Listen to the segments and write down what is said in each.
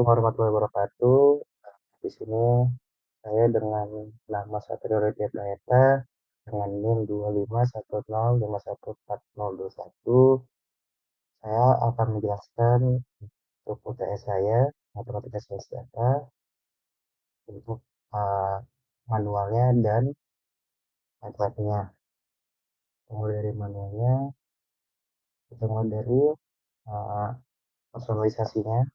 warahmatullahi wabarakatuh. Di sini saya dengan nama Satrio Raditya Prayata dengan NIM 25105144021. Saya akan menjelaskan untuk UTS saya, Matematika Sains Data, untuk manualnya dan template-nya. Mulai dari manualnya, kita mulai dari personalisasinya.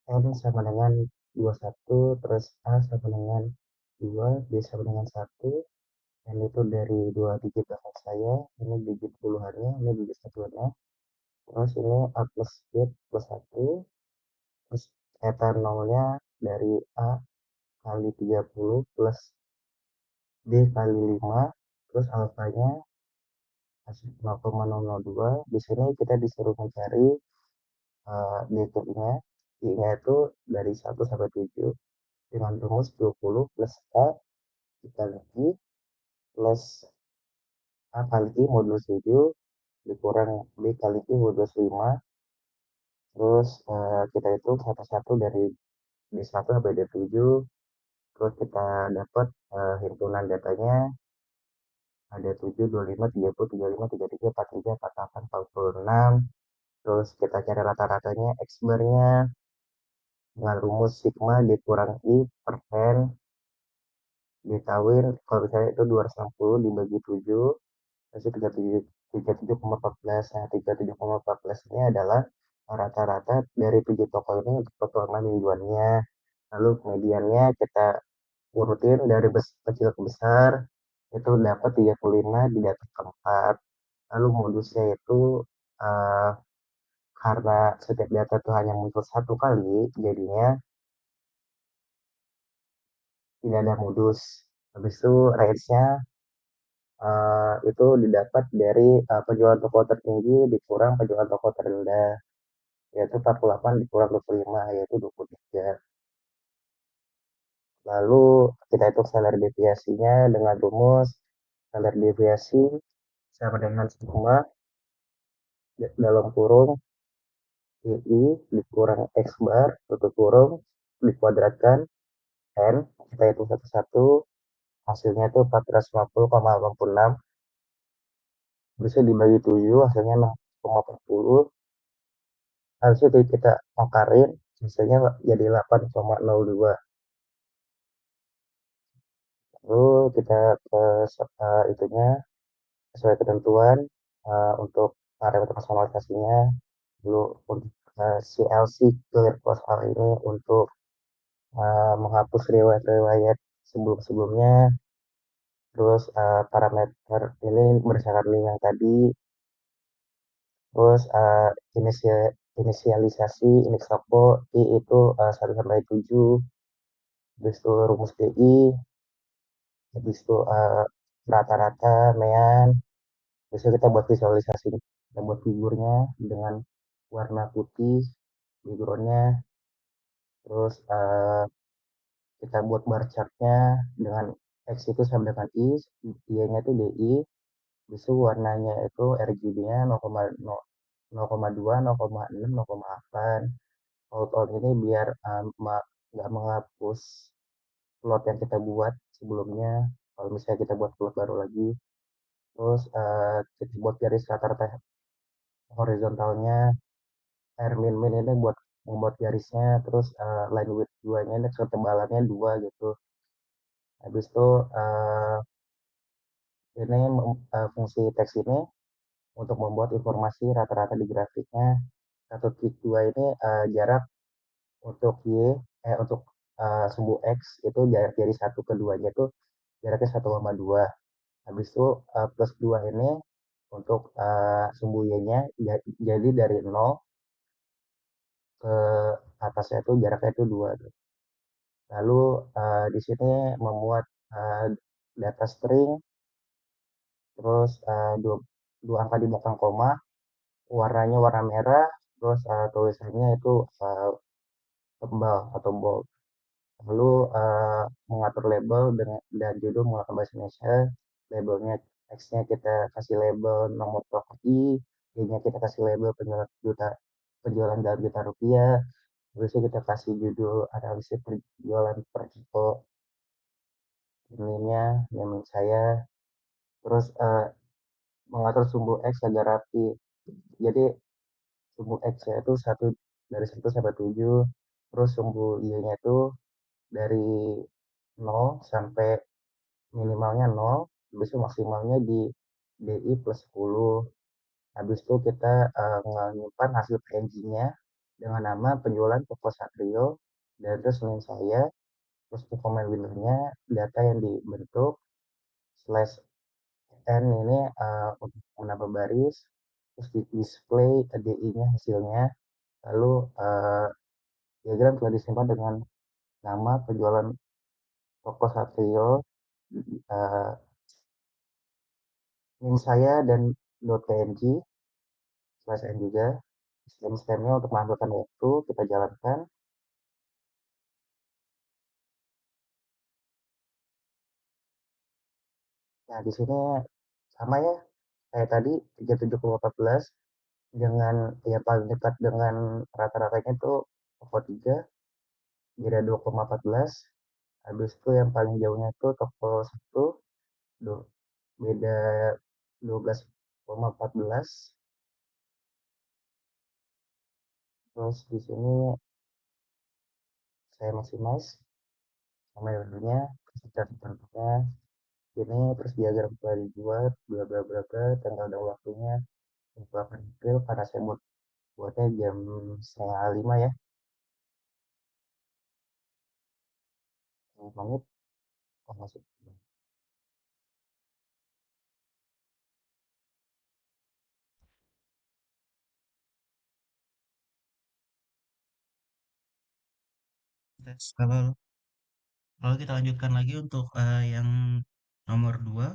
N sama dengan 21, terus A sama dengan 2, B sama dengan 1, N itu dari 2 digit belakang saya, ini digit puluhannya, ini digit satuannya, terus ini A plus B plus 1, terus eta nolnya dari A kali 30 plus B kali 5, terus alfanya 0,002. Di sini kita disuruh mencari I-nya. I-nya itu dari 1 sampai 7 dengan rumus 20 plus A dikali I plus A kali I modulus 7 dikurang B kali I modulus 5. Terus kita hitung satu-satu dari D1 sampai D7. Terus kita dapat himpunan datanya ada 7, 25, 30, 35, 33, 43, 48, 46. Terus kita cari rata-ratanya X bar-nya dengan rumus sigma dikurang I per N ditawin kalau misalnya itu 260 dibagi 7 hasil 37,14. Nah, 37,14 ini adalah rata-rata dari 7 toko ini untuk performa mingguannya. Lalu mediannya kita urutin dari kecil ke besar, itu dapat 35 di data keempat. Lalu modusnya itu karena setiap data itu hanya muncul satu kali, jadinya tidak ada modus. Habis itu range-nya itu didapat dari penjualan toko tertinggi dikurang penjualan toko terendah, yaitu 48 dikurang 25, yaitu 23. Lalu kita hitung standar deviasinya dengan rumus standar deviasi sama dengan sigma dalam kurung I dikurang X bar tutup kurung dikuadratkan N. Kita hitung satu-satu, hasilnya itu 450,86. Bisa dibagi 7, hasilnya 6,40. Habis itu kita akarin, hasilnya jadi 8,02. Lalu kita ke itunya sesuai ketentuan untuk parameter personalisasinya. Lalu untuk CLC clear cross hal ini untuk menghapus riwayat-riwayat sebelum-sebelumnya. Terus parameter ini berdasarkan link yang tadi. Terus inisialisasi ini toko I itu 1 sampai 7. Habis itu rumus DI, habis itu rata-rata mean. Biasanya kita buat visualisasi, kita buat figurnya dengan warna putih backgroundnya. Terus kita buat bar chartnya dengan X itu sama dengan I, Y-nya itu DI. Habis itu warnanya itu RGB-nya 0,2, 0,6, 0,8. Out ini biar nggak menghapus plot yang kita buat sebelumnya. Kalau misalnya kita buat plot baru lagi, terus kita buat garis rata-rata horizontalnya, min ini buat membuat garisnya, terus line width 2-nya ini ketebalannya 2 gitu. Habis itu ini fungsi teks ini untuk membuat informasi rata-rata di grafiknya. 1 2 ini jarak untuk untuk sumbu X itu jarak dari 1 ke 2-nya itu jaraknya 1,2. Habis itu plus 2 ini untuk sumbu Y-nya, jadi dari 0 ke atasnya itu jaraknya itu 2. Lalu di sini memuat data string, terus dua angka di belakang koma, warnanya warna merah, terus tulisannya itu tebal atau bold. Lalu mengatur label dan judul menggunakan bahasa Indonesia. Labelnya X-nya kita kasih label nomor properti, I-nya kita kasih label penjualan dalam juta rupiah. Habis itu kita kasih judul analisis penjualan per Ciko ininya, naming saya. Terus mengatur sumbu X agar rapi. Jadi sumbu X-nya itu dari 1 sampai 7. Terus sumbu Y-nya itu dari 0 sampai minimalnya 0. Habis itu maksimalnya di DI plus 10. Habis itu kita menyimpan hasil PNG-nya dengan nama penjualan toko Satrio dan terus name saya, terus dokumen winnernya, data yang dibentuk, slash n ini untuk menambah baris, terus di display DI-nya hasilnya, lalu diagram telah disimpan dengan nama penjualan toko Satrio, uh, name saya dan .png slash n juga. Stem-stemnya untuk menghasilkan waktu kita jalankan. Nah, di sini sama ya, kayak tadi 37,14 dengan yang paling dekat dengan rata-ratanya itu toko 3 beda 2,14. Habis itu yang paling jauhnya itu toko 1 beda 12,14. Terus di sini saya maximize sama dulunya kita bentuknya ini, terus diagram telah dibuat bla bla bla bla, tanggal dan waktunya 28 April karena saya buatnya jam setengah 5 ya, 5 menit. Oh, masuk. Tes. Kalau kita lanjutkan lagi untuk yang nomor 2,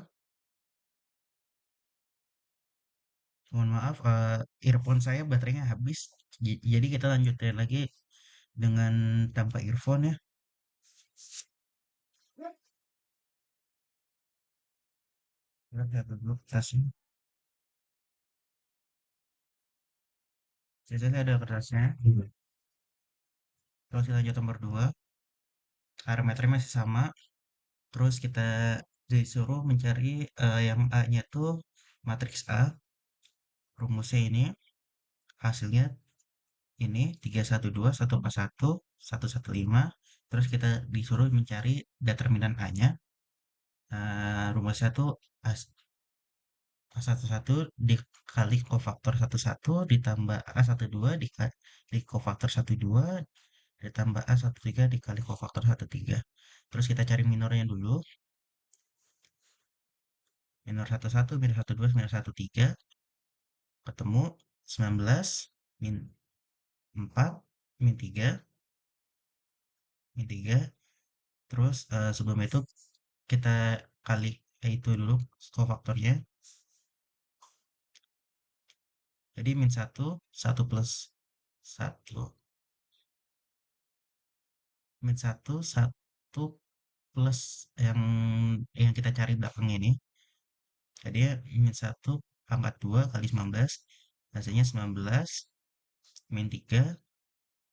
mohon maaf, earphone saya baterainya habis. Jadi kita lanjutin lagi dengan tanpa earphone ya. Lihat dulu kertasnya. Jadi saya ada kertasnya. Terus kita lanjut nomor 2, parameternya masih sama. Terus kita disuruh mencari yang A-nya tuh matriks A. Rumusnya ini, hasilnya ini 312, 141, 115. Terus kita disuruh mencari determinan A-nya. Rumusnya tuh A11 dikali kofaktor 11 ditambah A12 dikali kofaktor 12 ditambah A13 dikali kofaktor 13. Terus kita cari minornya dulu. Minor 11, minor 12, minor 13 ketemu 19 min 4 min 3 min 3. Terus sebelum itu kita kali itu dulu kofaktornya. Jadi min 1, 1 plus 1. Min 1, 1 plus yang kita cari belakang ini. Jadi ya min 1 pangkat 2 kali 19. Hasilnya 19 min 3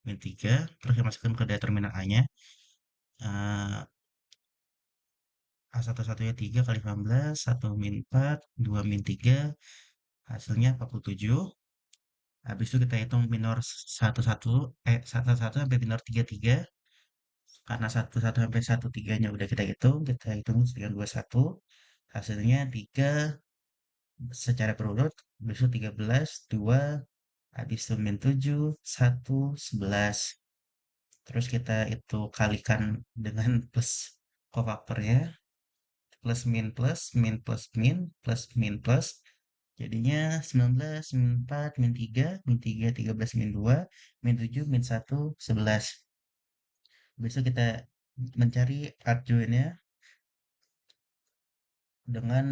min 3. Terus kita masukkan ke determinan A-nya. Eh, A11 nya 3 kali 19. 1 min 4. 2 min 3. Hasilnya 47. Habis itu kita hitung minor 11, 11 sampai minor 33. Karena 11 sampai 13-nya udah kita hitung dengan 21. Hasilnya 3 secara berurut, habis itu 13, 2, habis itu min 7, 1, 11. Terus kita itu kalikan dengan plus kofaktornya, plus min plus, min plus min, plus min plus. Jadinya 19, min 4, min 3, min 3, 13, min 2, min 7, min 1, 11. Besok kita mencari artjoinnya dengan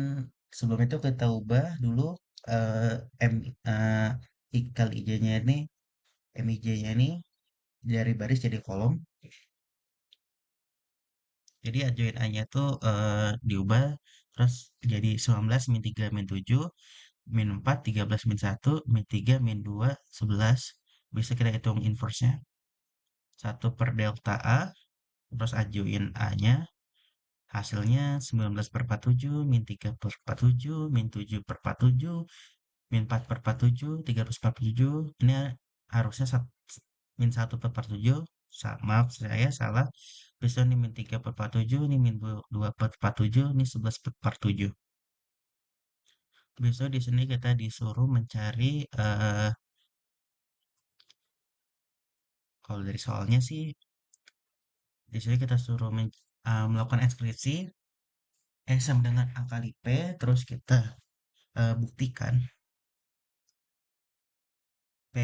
sebelum itu kita ubah dulu eh, M eh, kali I-nya ini, MIJ-nya ini dari baris jadi kolom. Jadi adjoin A-nya tuh diubah terus jadi 19 min 3 min 7. min 4, 13, min 1, min 3, min 2, 11. Bisa kita hitung inverse-nya. 1 per delta A, terus ajuin A-nya. Hasilnya 19 per 47, min 3 per 47, min 7 per 47, min 4 per 47, 3 per 47. Ini harusnya min 1 per 47. Maaf, saya salah. Bisa ini min 3 per 47, ini min 2 per 47, ini 11 per 47. Besok di sini kita disuruh mencari kalau dari soalnya sih di sini kita suruh melakukan ekspresi sama dengan A kali P, terus kita buktikan P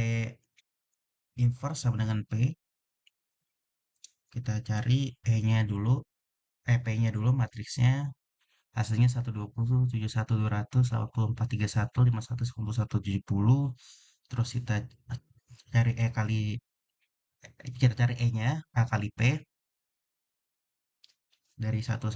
inverse sama dengan P. Kita cari E-nya dulu, P-nya dulu matriksnya. Hasilnya 120, 71, 200, 84, 31, 51, 91, 70. Terus cari E kali kita cari E-nya A kali P dari 11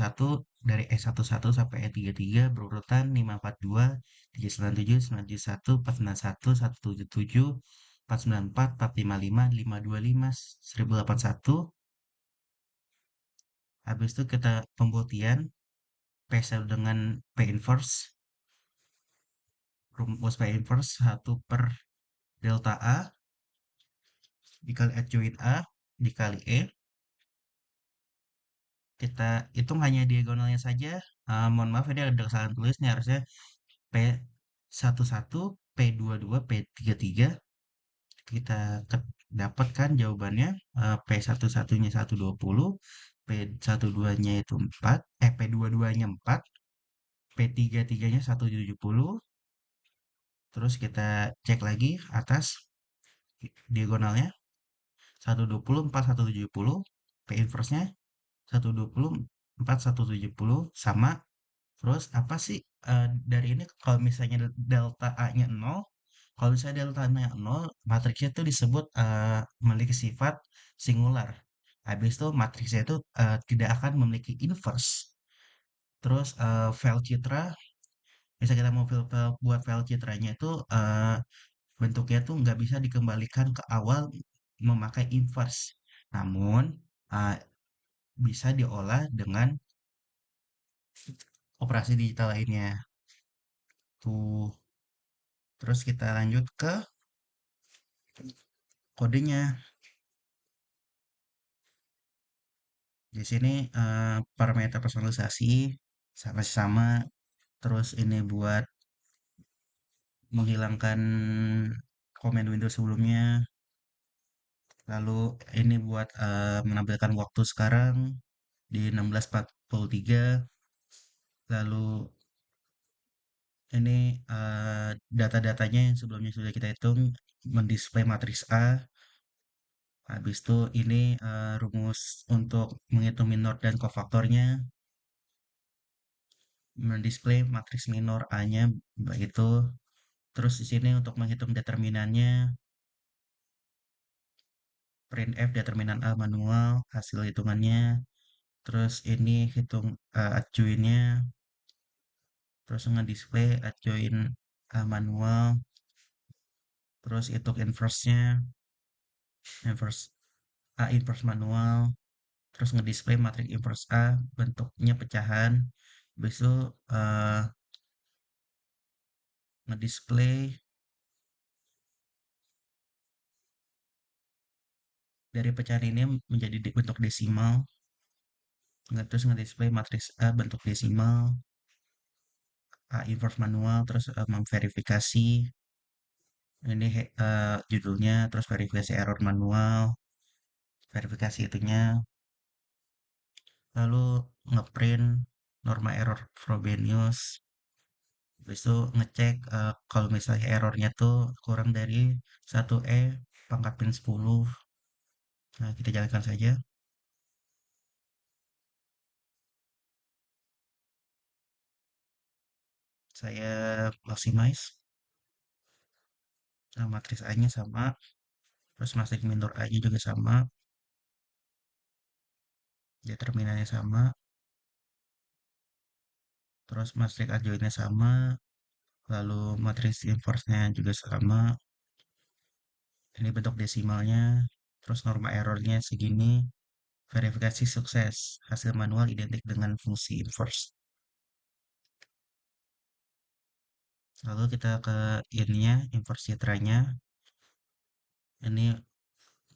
dari E11 sampai E33 berurutan 542, 397, 971, 491, 177, 494, 455, 525, 1081. Habis itu kita pembuktian P sama dengan P inverse. Rumus P inverse 1 per delta A dikali adjoint A dikali E. Kita hitung hanya diagonalnya saja. Mohon maaf ini ada kesalahan tulis. Ini harusnya P11, P22, P33. Kita dapatkan jawabannya. P11-nya 120, P12-nya itu 4, P22-nya 4, P33-nya 170. Terus kita cek lagi atas diagonalnya 120, 4, 170. P inverse-nya 120, 4, 170 sama. Terus apa sih dari ini kalau misalnya delta A-nya 0, kalau misalnya delta A-nya 0, matriksnya itu disebut memiliki sifat singular. Habis itu matriksnya itu tidak akan memiliki inverse. Terus file citra, bisa kita mau buat file citranya itu bentuknya tuh nggak bisa dikembalikan ke awal memakai inverse. Namun uh, bisa diolah dengan operasi digital lainnya. Tuh, terus kita lanjut ke kodenya. Di sini parameter personalisasi sama-sama. Terus ini buat menghilangkan komen Windows sebelumnya. Lalu ini buat menampilkan waktu sekarang di 16.43. Lalu ini data-datanya yang sebelumnya sudah kita hitung mendisplay matriks A. Habis itu ini rumus untuk menghitung minor dan kofaktornya, mendisplay matriks minor A-nya begitu. Terus di sini untuk menghitung determinannya, printf determinan A manual, hasil hitungannya. Terus ini hitung adjoinnya, terus nge-display adjoin A manual, terus hitung inverse-nya, inverse A inverse manual, terus ngedisplay matriks inverse A bentuknya pecahan. Habis itu ngedisplay dari pecahan ini menjadi bentuk desimal. Terus ngedisplay matriks A bentuk desimal, A inverse manual, terus memverifikasi ini judulnya, terus verifikasi error manual, verifikasi itunya, lalu ngeprint norma error Frobenius. Habis itu ngecek kalau misalnya errornya tuh kurang dari 1E pangkat min 10. Nah, kita jalankan saja. Saya maximize. Nah, matriks A-nya sama. Terus matriks minor A-nya juga sama. Determinannya sama. Terus matriks adjoinnya sama. lalu matriks inverse-nya juga sama, ini bentuk desimalnya, terus norma errornya segini, verifikasi sukses, hasil manual identik dengan fungsi inverse. Lalu kita ke ininya, inverse citranya, ini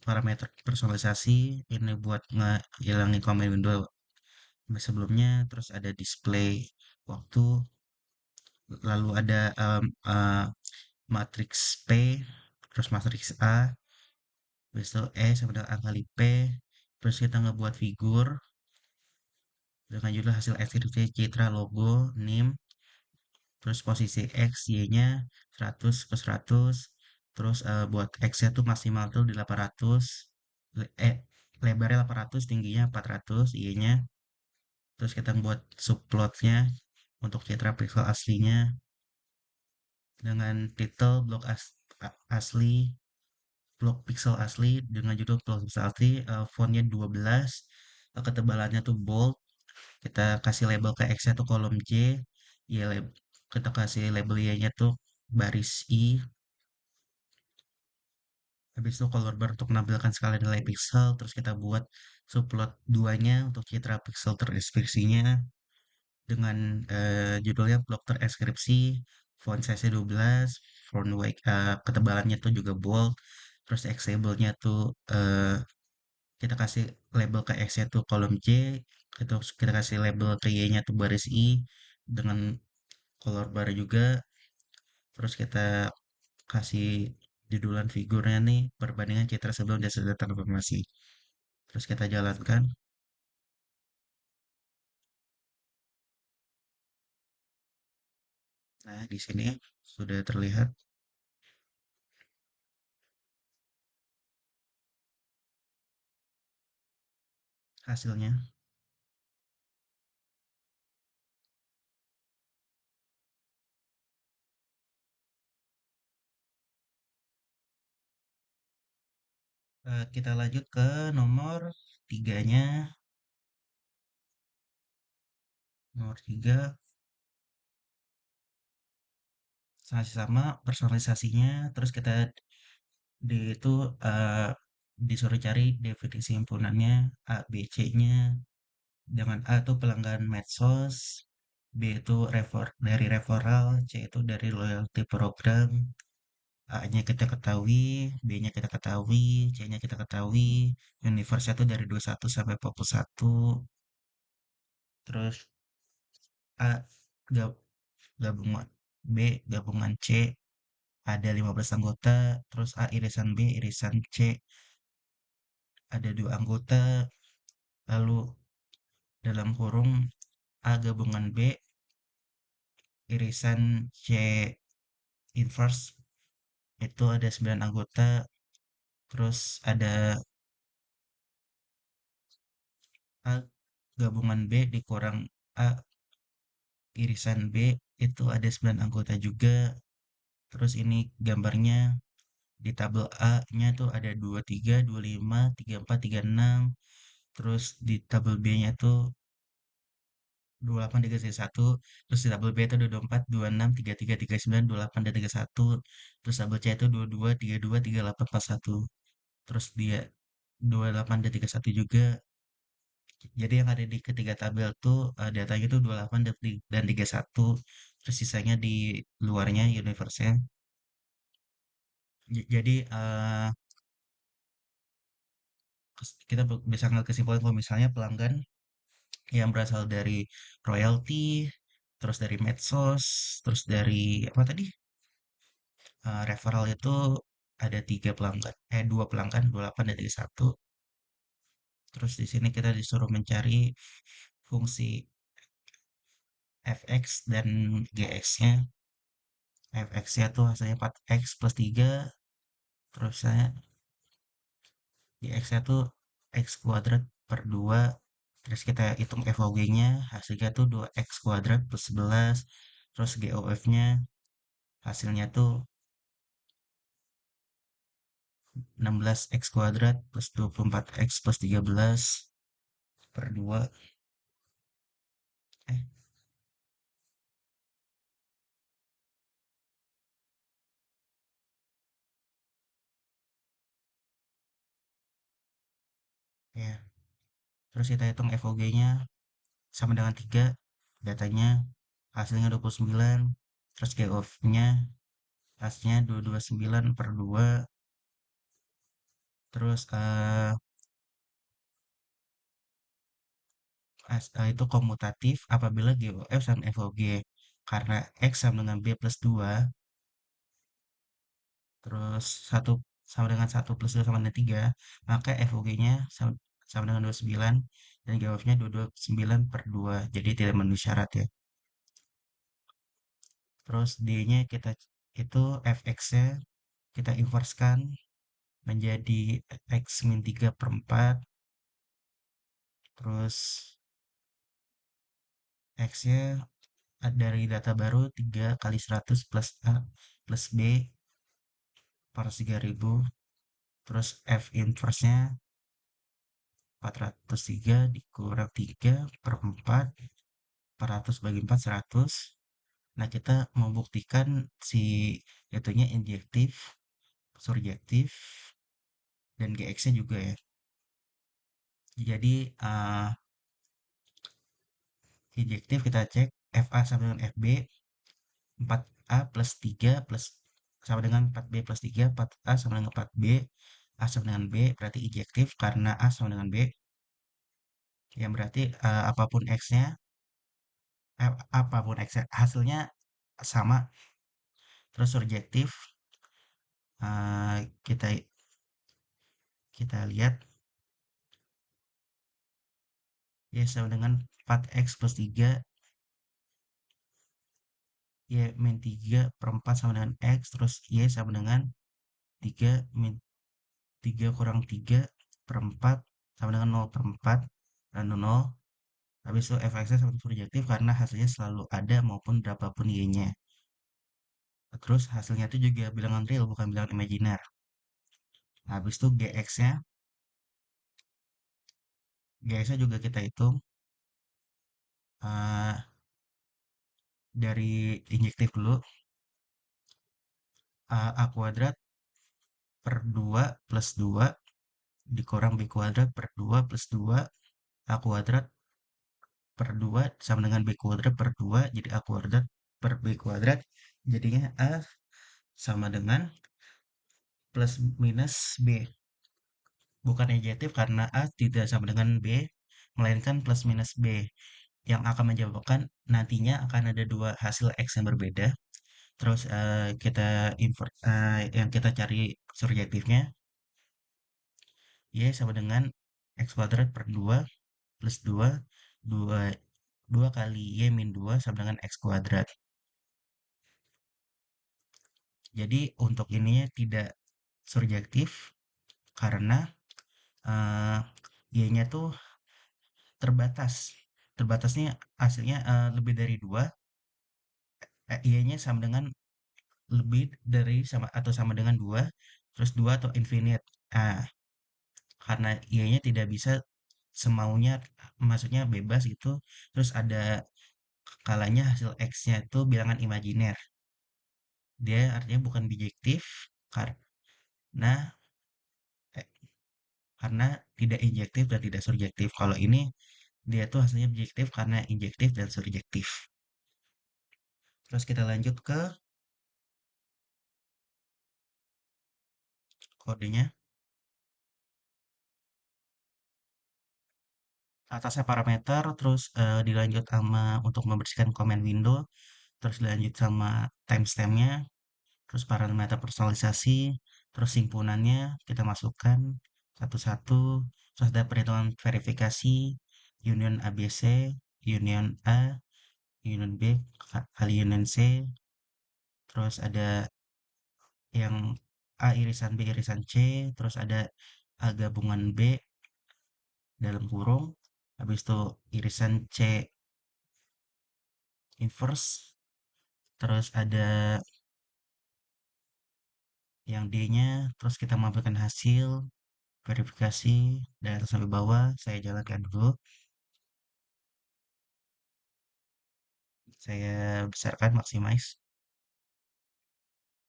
parameter personalisasi, ini buat ngilangin komen window sebelumnya, terus ada display waktu, lalu ada matriks P, terus matriks A, habis itu E sama dengan angka P, terus kita ngebuat figur dengan judul hasil eksekusi citra logo, NIM, terus posisi X, Y-nya 100 ke 100, terus buat X-nya tuh maksimal tuh di 800, lebarnya 800, tingginya 400, Y-nya, terus kita buat subplotnya untuk citra pixel aslinya dengan title asli, blok pixel asli dengan judul blok pixel asli, fontnya 12, ketebalannya tuh bold, kita kasih label ke X nya tuh kolom J, ya kita kasih label Y nya tuh baris I, habis itu color bar untuk menampilkan skala nilai pixel, terus kita buat subplot 2-nya untuk citra pixel terdeskripsinya dengan judulnya blok tereskripsi, font size-nya 12, font weight, ketebalannya tuh juga bold, terus X label-nya tuh kita kasih label ke X-nya tuh kolom J, kita kasih label ke Y-nya tuh baris I dengan color bar juga, terus kita kasih judulan figurnya nih perbandingan citra sebelum dan sesudah transformasi. Terus kita jalankan. Nah, di sini sudah terlihat hasilnya. Kita lanjut ke nomor tiganya. Nomor tiga masih sama personalisasinya. Terus kita itu eh, disuruh cari definisi himpunannya A, B, C-nya. Dengan A itu pelanggan medsos, B itu dari referral, C itu dari loyalty program, A-nya kita ketahui, B-nya kita ketahui, C-nya kita ketahui, universe itu dari 21 sampai 41, terus A gabungan B gabungan C ada 15 anggota, terus A irisan B irisan C ada 2 anggota, lalu dalam kurung A gabungan B irisan C inverse itu ada 9 anggota, terus ada A gabungan B dikurang A irisan B itu ada 9 anggota juga. Terus ini gambarnya di tabel A-nya tuh ada 23, 25, 34, 36. Terus di tabel B-nya tuh 28, 31. Terus di tabel B itu ada 24, 26, 33, 39, 28, dan 31. Terus tabel C itu 22, 32, 38, 41. Terus dia 28 dan 31 juga. Jadi yang ada di ketiga tabel tuh datanya tuh 28 dan 31. Terus sisanya di luarnya universe-nya. Jadi kita bisa ngambil kesimpulan kalau misalnya pelanggan yang berasal dari royalty, terus dari medsos, terus dari apa tadi, referral itu ada 3 pelanggan, 2 pelanggan, 28 dan 31. Terus di sini kita disuruh mencari fungsi fx dan gx-nya. Fx-nya tuh hasilnya 4x plus 3, terus saya gx-nya tuh x kuadrat per 2, terus kita hitung FOG-nya, hasilnya tuh 2x kuadrat plus 11, terus GOF-nya hasilnya tuh 16x kuadrat plus 24x plus 13 per 2. Eh, ya. Terus kita hitung FOG-nya sama dengan 3, datanya hasilnya 29, terus GOV-nya hasilnya 229 per 2, terus itu komutatif apabila GOF sama FOG karena X sama dengan B plus 2, terus satu sama dengan 1 plus 2 sama dengan 3, maka FOG-nya sama dengan 29 dan GOF-nya 229 per 2, jadi tidak memenuhi syarat ya. Terus D-nya kita itu fx-nya kita inverskan menjadi x min 3 per 4, terus x-nya dari data baru 3 kali 100 plus A plus B per 3000, terus F inverse-nya 403 dikurang 3 per 4, 400 bagi 4, 100. Nah, kita membuktikan si itunya injektif, surjektif, dan GX-nya juga ya. Jadi, injektif kita cek FA sama dengan FB, 4A plus 3 plus sama dengan 4B plus 3, 4A sama dengan 4B, A sama dengan B, berarti injektif karena A sama dengan B, yang berarti apapun X-nya, hasilnya sama. Terus surjektif, kita kita lihat Y sama dengan 4X plus 3, Y min 3 per 4 sama dengan X, terus Y sama dengan 3 min 3 kurang 3 per 4 sama dengan 0 per 4 dan 0. Habis itu fx-nya sama surjektif karena hasilnya selalu ada maupun berapapun y-nya. Terus hasilnya itu juga bilangan real bukan bilangan imajiner. Habis itu gx-nya juga kita hitung eh, dari injektif dulu, a kuadrat per 2 plus 2 dikurang b kuadrat per 2 plus 2, a kuadrat per 2 sama dengan b kuadrat per 2, jadi a kuadrat per b kuadrat, jadinya a sama dengan plus minus b. Bukan negatif karena A tidak sama dengan B, melainkan plus minus B. Yang akan menyebabkan nantinya akan ada dua hasil X yang berbeda. Terus yang kita cari surjektifnya, Y sama dengan X kuadrat per 2 plus 2, 2, 2 kali Y min 2 sama dengan X kuadrat. Jadi untuk ininya tidak surjektif karena eh, Y-nya tuh terbatas. Terbatasnya hasilnya lebih dari 2, Y-nya sama dengan lebih dari sama atau sama dengan 2, terus 2 atau infinite. Nah, karena Y-nya tidak bisa semaunya, maksudnya bebas gitu, terus ada kalanya hasil X-nya itu bilangan imajiner. Dia artinya bukan bijektif karena eh, karena tidak injektif dan tidak surjektif. Kalau ini dia tuh hasilnya bijektif karena injektif dan surjektif. Terus kita lanjut ke kodenya. Atasnya parameter, terus dilanjut sama untuk membersihkan comment window, terus dilanjut sama timestampnya, terus parameter personalisasi, terus simpunannya kita masukkan satu-satu, terus ada perhitungan verifikasi, union ABC, union A, union B kali union C, terus ada yang A irisan B irisan C, terus ada A gabungan B dalam kurung, habis itu irisan C inverse, terus ada yang D-nya, terus kita mampirkan hasil verifikasi dari atas sampai bawah. Saya jalankan dulu, saya besarkan maximize.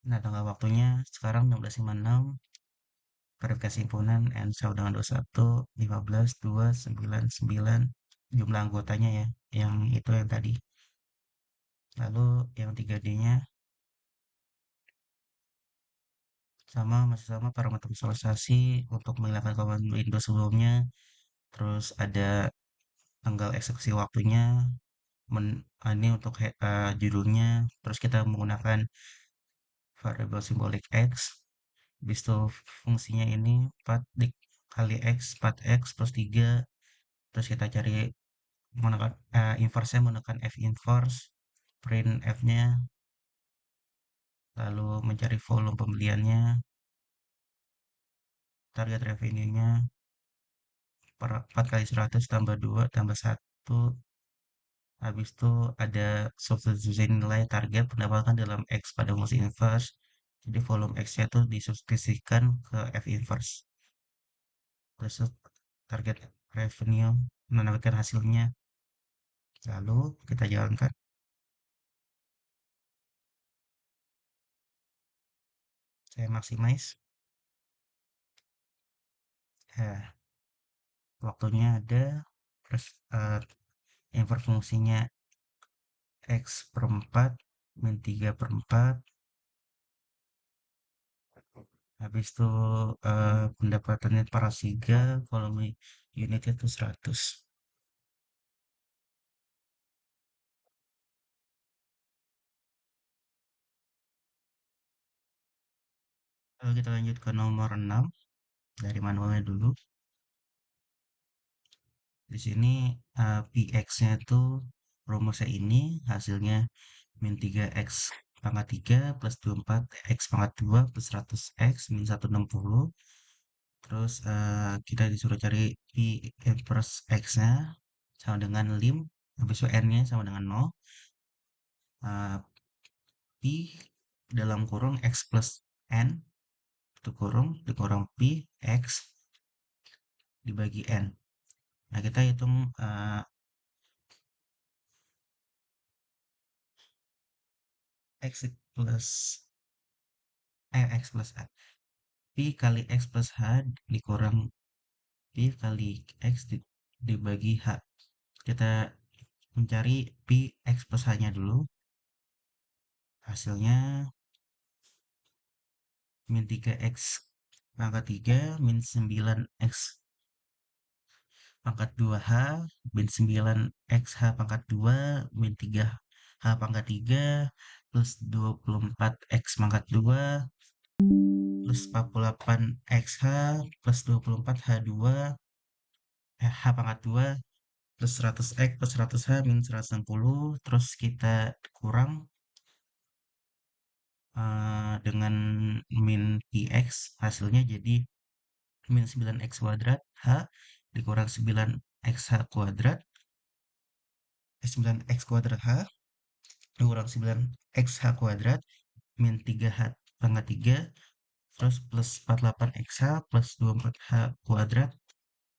Nah, tanggal waktunya sekarang 16.56. verifikasi himpunan NSA Undangan 21 15 2 9 9 jumlah anggotanya ya, yang itu yang tadi. Lalu yang 3D-nya masih sama parameter visualisasi untuk menghilangkan komando Windows sebelumnya. Terus ada tanggal eksekusi waktunya, ini untuk judulnya. Terus kita menggunakan variabel simbolik X. Habis itu fungsinya ini 4 kali X, 4X plus 3. Terus kita cari menggunakan inverse-nya menggunakan F inverse, print F-nya, lalu mencari volume pembeliannya, target revenue-nya, per 4 kali 100 tambah 2 tambah 1. Habis itu ada substitusi nilai target pendapatan dalam X pada fungsi inverse. Jadi volume X-nya itu disubstitusikan ke F inverse. Terus target revenue menambahkan hasilnya. Lalu kita jalankan. Saya maximize. Ya, waktunya ada. Terus inverse fungsinya X per 4 min 3 per 4. Habis itu pendapatannya parasiga, volume unitnya itu 100. Lalu kita lanjut ke nomor 6 dari manualnya dulu. Di sini PX-nya itu rumusnya ini hasilnya min 3x pangkat 3 plus 24 x pangkat 2 plus 100 x min 160. Terus kita disuruh cari P inverse X-nya sama dengan lim, habis itu N-nya sama dengan 0. Eh, P dalam kurung X plus N, itu kurung, dikurang P X dibagi N. Nah, kita hitung X plus X plus A. P kali X plus H dikurang P kali X dibagi H. Kita mencari P X plus H-nya dulu. Hasilnya min 3x pangkat 3 min 9x pangkat 2h min 9x h pangkat 2 min 3h pangkat 3 plus 24x pangkat 2 plus 48x h plus 24h2 h pangkat 2 plus 100x plus 100h min 160. Terus kita kurang dengan min px hasilnya jadi min 9x kuadrat h dikurang 9x h kuadrat 9x kuadrat h dikurang 9x h kuadrat min 3h pangkat 3 terus plus 48x h plus 24h kuadrat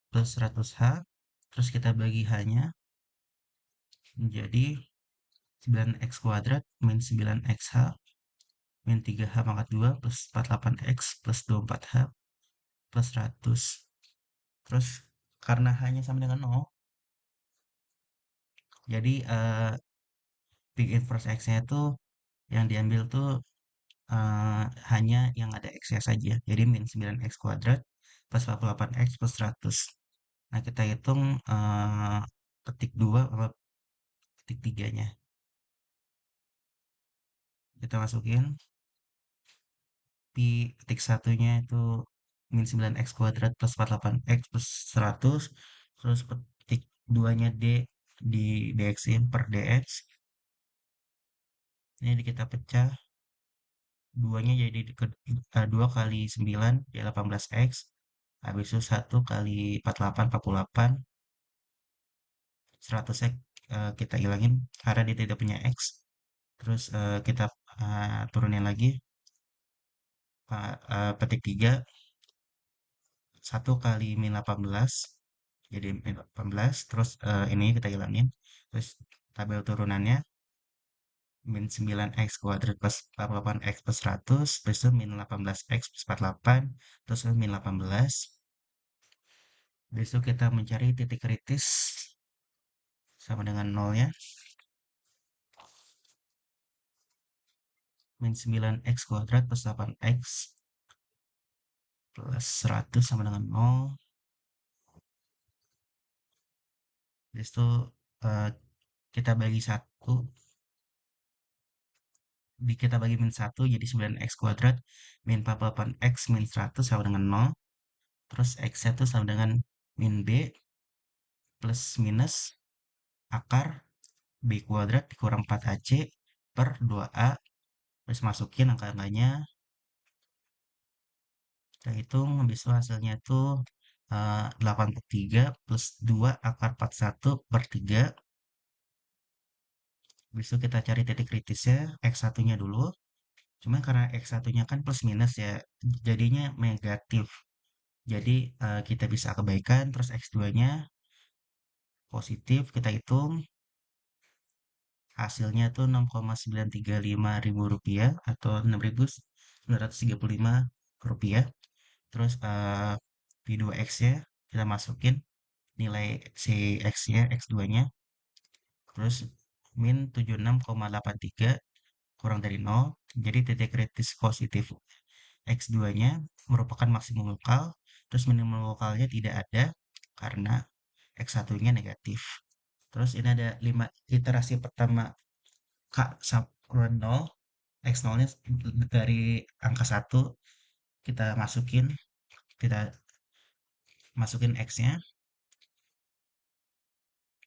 plus 100h. Terus kita bagi h-nya menjadi 9x kuadrat min 9x h min 3h pangkat 2 plus 48x plus 24h plus 100. Terus karena h-nya sama dengan 0, jadi big inverse X-nya itu yang diambil tuh hanya yang ada X-nya saja. Jadi min 9X kuadrat plus 48X plus 100. Nah, kita hitung petik 2 sama petik 3-nya. Kita masukin Pi petik satunya itu min 9X kuadrat plus 48X plus 100. Terus petik 2-nya D di dx-in per dx. Ini kita pecah 2-nya jadi 2 kali 9 ya 18x. Habis itu 1 kali 48 48. 100-nya kita hilangin karena dia tidak punya x. Terus kita turunin lagi petik 3 1 kali min 18 jadi min 18. Terus ini kita hilangin. Terus tabel turunannya min 9x kuadrat plus 48x plus 100, habis itu min 18x plus 48, terus min 18. Habis itu kita mencari titik kritis sama dengan nolnya, min 9x kuadrat plus 8x plus 100 sama dengan nol. Habis itu eh, kita bagi satu, kita bagi min satu jadi 9x kuadrat, min 48x min 100 sama dengan nol. Terus x-nya itu sama dengan min b plus minus akar b kuadrat dikurang 4ac per 2a. Terus masukin angka-angkanya, kita hitung, habis itu hasilnya itu 83 plus 2 akar 41 per 3. Habis itu kita cari titik kritisnya, x1-nya dulu. Cuma karena x1-nya kan plus minus ya, jadinya negatif. Jadi kita bisa kebaikan, terus x2-nya positif, kita hitung. Hasilnya tuh 6,935 ribu rupiah atau 6.935 rupiah. Terus P2X-nya kita masukin nilai si X-nya, X2-nya. Terus min 76,83 kurang dari 0. Jadi titik kritis positif X2-nya merupakan maksimum lokal. Terus minimum lokalnya tidak ada karena X1-nya negatif. Terus ini ada 5 iterasi pertama K sampai 0, X0-nya dari angka 1 kita masukin X-nya,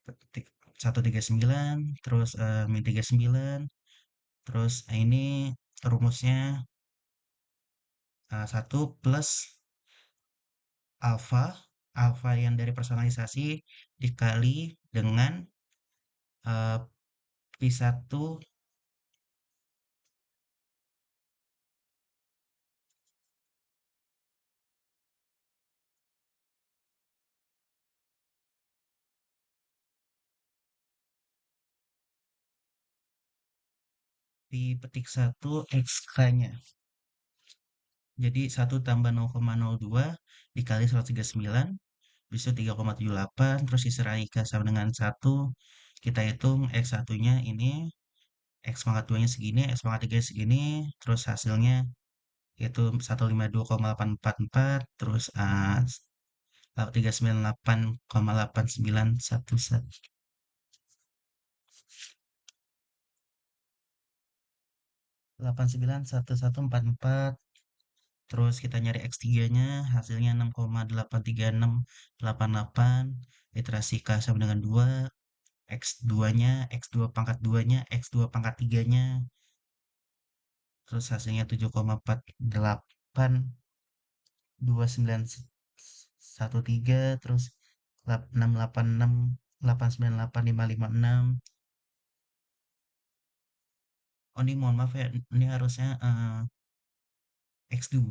ketik 139, terus min 39, terus ini rumusnya 1 plus alfa, alfa yang dari personalisasi dikali dengan eh, P1 dipetik 1 XK-nya. Jadi 1 tambah 0,02 dikali 139, bisa 3,78, terus diserai ke sama dengan 1. Kita hitung X1-nya ini, X pangkat 2-nya segini, X pangkat 3-nya segini, terus hasilnya itu 152,844, terus 398,8911. 891144. Terus kita nyari X3-nya, hasilnya 6,83688. Iterasi K sama dengan 2. X2-nya, X2 pangkat 2-nya, X2 pangkat 3-nya. Terus hasilnya 7,482813. Terus 686898556. Oh ini mohon maaf ya, ini harusnya X2.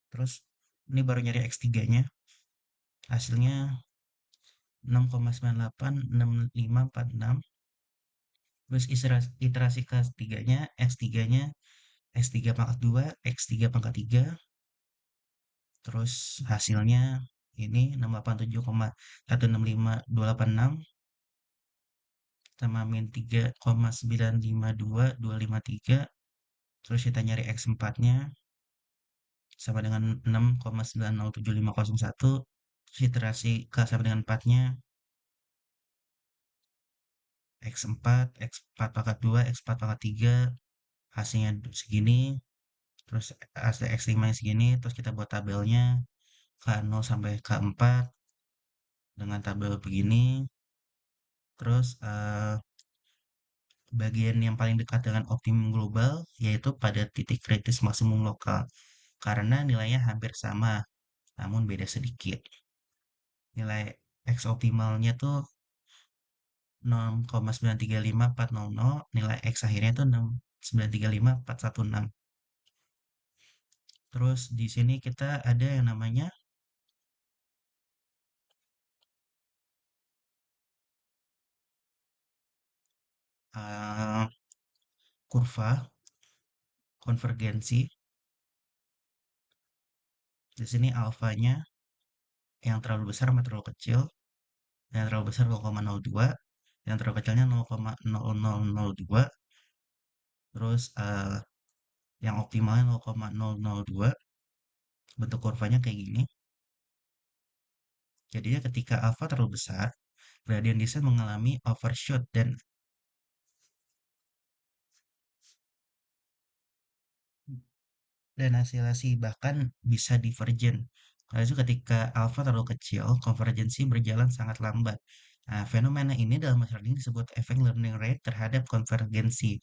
Terus ini baru nyari X3-nya. Hasilnya 6,986546. Terus iterasi ketiganya, X3-nya, X3 pangkat 2, X3 pangkat 3. Terus hasilnya ini 687,165286 sama min 3,952253. Terus kita nyari X4-nya sama dengan 6,907501. Terus iterasi K sama dengan 4-nya, X4, X4 pangkat 2, X4 pangkat 3, hasilnya segini. Terus hasil X5 nya segini, terus kita buat tabelnya K0 sampai K4 dengan tabel begini. Terus bagian yang paling dekat dengan optimum global yaitu pada titik kritis maksimum lokal karena nilainya hampir sama namun beda sedikit. Nilai X optimalnya tuh 0,935400, nilai X akhirnya tuh 0,935416. Terus di sini kita ada yang namanya eh, kurva konvergensi. Di sini alfanya yang terlalu besar sama terlalu kecil. Yang terlalu besar 0,02, yang terlalu kecilnya 0,0002, terus yang optimalnya 0,002. Bentuk kurvanya kayak gini. Jadinya ketika alfa terlalu besar, gradient descent mengalami overshoot dan asilasi bahkan bisa divergen. Lalu ketika alfa terlalu kecil, konvergensi berjalan sangat lambat. Nah, fenomena ini dalam bahasa learning disebut efek learning rate terhadap konvergensi,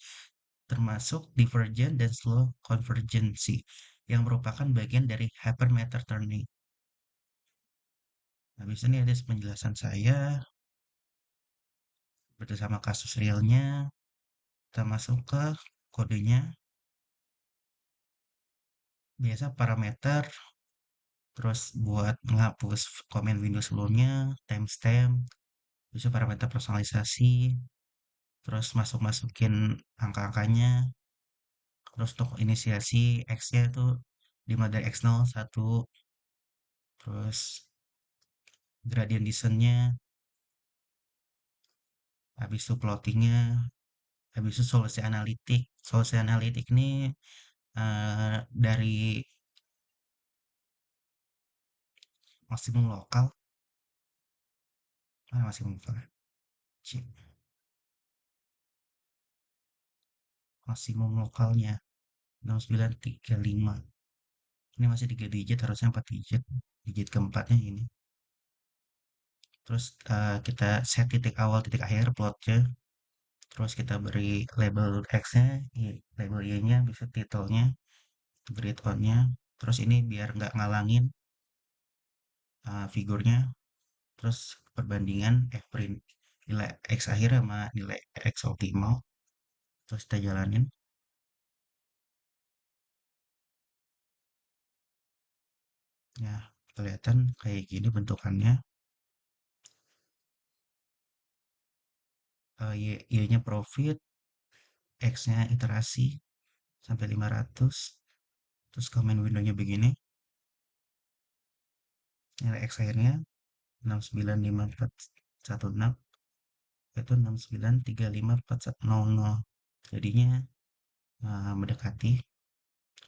termasuk divergen dan slow konvergensi, yang merupakan bagian dari hypermeter turning. Habis ini ada penjelasan saya bersama kasus realnya. Kita masuk ke kodenya. Biasa parameter, terus buat menghapus komen Windows sebelumnya, timestamp, bisa parameter personalisasi, terus masuk-masukin angka-angkanya, terus untuk inisiasi X-nya itu dimulai dari X0, 1, terus gradient descent-nya, habis itu plottingnya, habis itu solusi analitik. Solusi analitik ini dari maksimum lokal, mana maksimum lokal? Cik, maksimum lokalnya 6935. Ini masih 3 digit, harusnya 4 digit. Digit keempatnya ini. Terus kita set titik awal, titik akhir plotnya. Terus kita beri label X-nya, label Y-nya, bisa titelnya, grid on-nya. Terus ini biar nggak ngalangin figurnya. Terus perbandingan F-print nilai X akhir sama nilai X optimal. Terus kita jalanin. Ya, kelihatan kayak gini bentukannya. Y-nya profit, X-nya iterasi sampai 500. Terus comment window-nya begini. Nilai X akhirnya 695416, itu 69354100. Jadinya mendekati.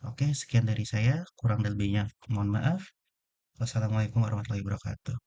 Oke, sekian dari saya. Kurang dan lebihnya mohon maaf. Wassalamualaikum warahmatullahi wabarakatuh.